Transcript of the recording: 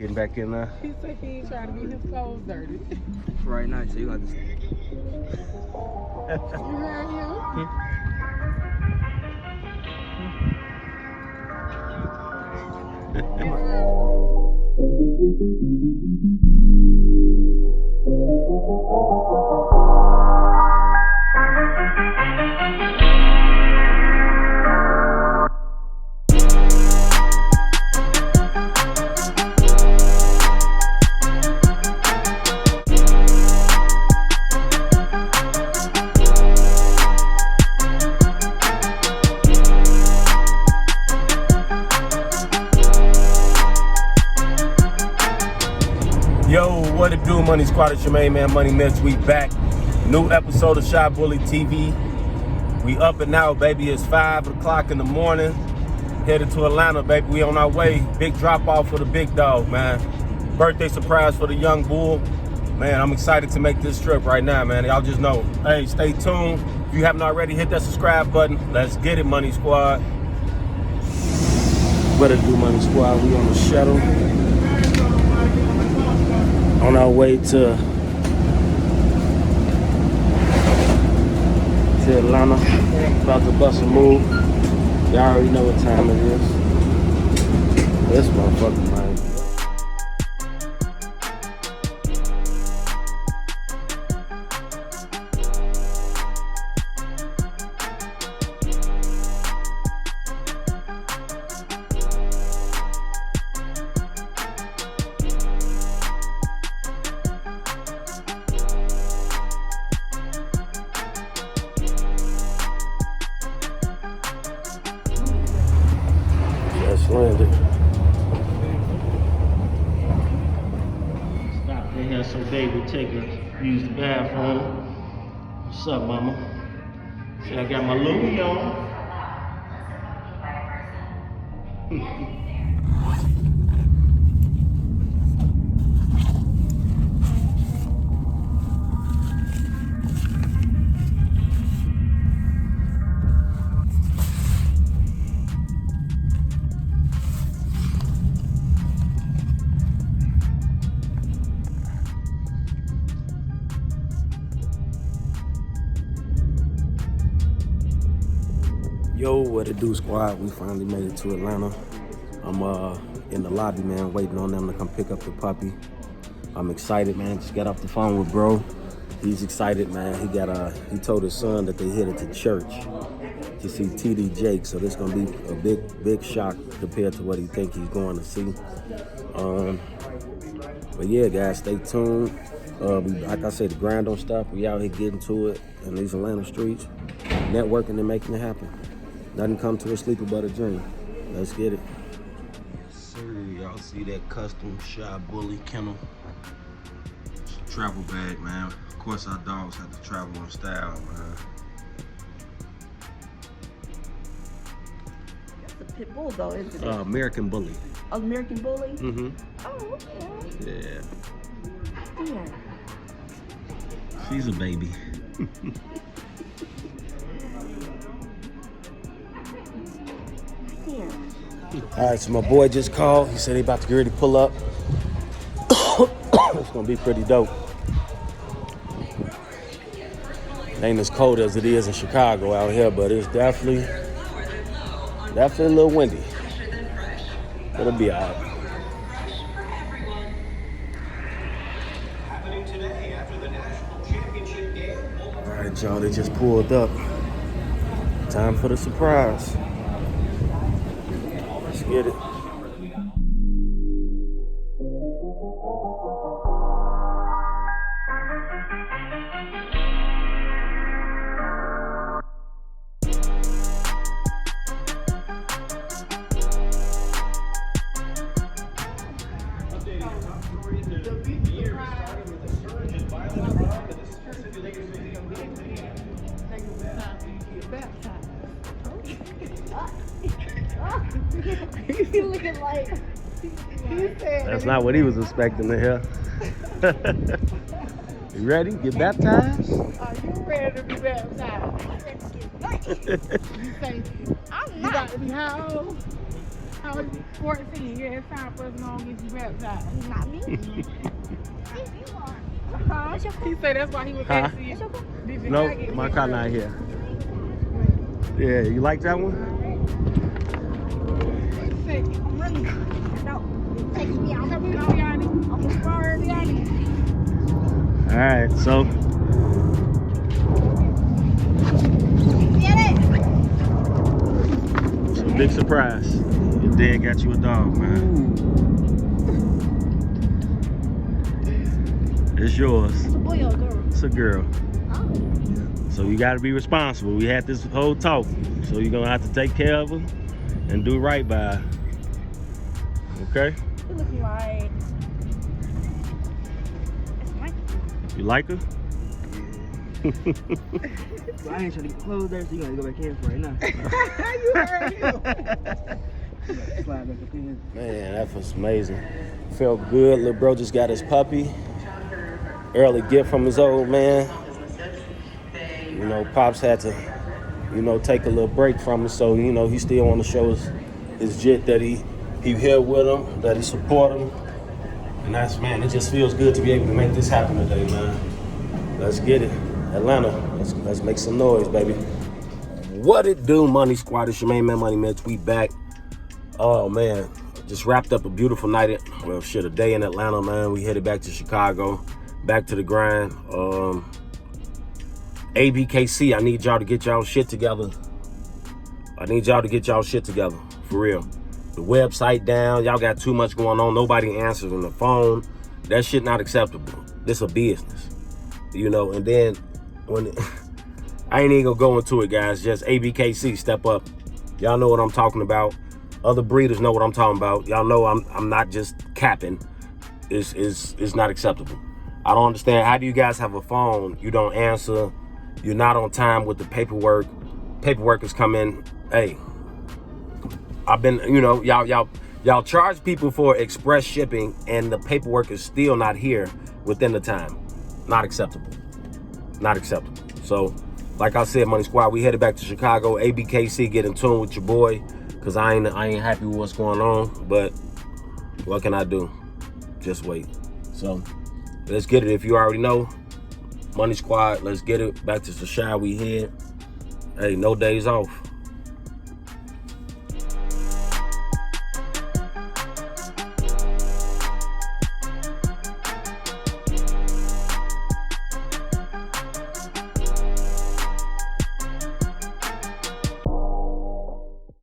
Getting back in there. He said he ain't trying to get his clothes dirty. Friday night, so you got to. You heard him? Yo, what it do, Money Squad? It's your main man, Money Mix. We back. New episode of Shy Bully TV. We up and out, baby. It's 5 o'clock in the morning. Headed to Atlanta, baby. We on our way. Big drop off for the big dog, man. Birthday surprise for the young bull. Man, I'm excited to make this trip right now, man. Y'all just know. Hey, stay tuned. If you haven't already, hit that subscribe button. Let's get it, Money Squad. What it do, Money Squad? We on the shuttle. On our way to Atlanta, about to bust a move. Y'all already know what time it is. This motherfucker, man. Landed. Stop in here so baby take a use the bathroom. What's up, mama? See, I got my Louis on. Yo, what it do, squad? We finally made it to Atlanta. I'm in the lobby, man, waiting on them to come pick up the puppy. I'm excited, man. Just got off the phone with bro. He's excited, man. He told his son that they headed to church to see TD Jake, so this gonna be a big shock compared to what he think he's going to see. But yeah, guys, stay tuned. Like I said, the grind don't stop. We out here getting to it in these Atlanta streets, networking and making it happen. Nothing come to a sleeper but a dream. Let's get it. Sir, y'all see that custom Shy Bully kennel? It's a travel bag, man. Of course, our dogs have to travel in style, man. That's a pit bull, though, isn't it? American Bully. American Bully? Mm-hmm. Oh, okay. Yeah. She's a baby. All right, so my boy just called. He said he about to get ready to pull up. It's gonna be pretty dope. It ain't as cold as it is in Chicago out here, but it's definitely a little windy. It'll be all right. All right, y'all, they just pulled up. Time for the surprise. Let's get it. You looking like That's not what he was expecting to hear. You ready? Get baptized? Are you ready to be baptized? You say, I'm you not. got to be how old? I was 14. Yeah, it's time for us to go and get you baptized. Not me. Huh? He said that's why he was asking you. Did you Nope, not get my hit car early? not here. Yeah, you like that one? Second. I'm running. No. Take me out. Come on, Yanni. I'm a star, Yanni. All right, so Get it. it's a big surprise. Your dad got you a dog, man. It's yours. It's a boy or a girl? It's a girl. Oh. So you got to be responsible. We had this whole talk. So you're going to have to take care of her and do right by her. Okay? It looks like. It's nice. You like her? But I ain't trying to get clothes there, so you gotta go back in for right now. You heard him. Slide back up in. Man, that was amazing. Felt good. Little bro just got his puppy. Early gift from his old man. You know, Pops had to, you know, take a little break from him. So, you know, he still want to show us his jit that he here with him, that he support him. And that's, man, it just feels good to be able to make this happen today, man. Let's get it. Atlanta, let's make some noise, baby. What it do, Money Squad? It's your main man, Money Mitch. We back. Oh, man. Just wrapped up a beautiful night. A day in Atlanta, man. We headed back to Chicago. Back to the grind. ABKC, I need y'all to get y'all shit together. For real. The website down. Y'all got too much going on. Nobody answering the phone. That shit not acceptable. This a business. You know, and then when I ain't even gonna go into it, guys. Just ABKC, step up. Y'all know what I'm talking about. Other breeders know what I'm talking about. Y'all know I'm not just capping. It's not acceptable. I don't understand. How do you guys have a phone? You don't answer. You're not on time with the paperwork. Paperwork is coming. Hey, I've been, you know, y'all charge people for express shipping, and the paperwork is still not here within the time. Not acceptable. Not acceptable. So, like I said, Money Squad, we headed back to Chicago. ABKC, get in tune with your boy, cause I ain't happy with what's going on. But what can I do? Just wait. So let's get it. If you already know, Money Squad, let's get it back to the shy we head. Hey, no days off.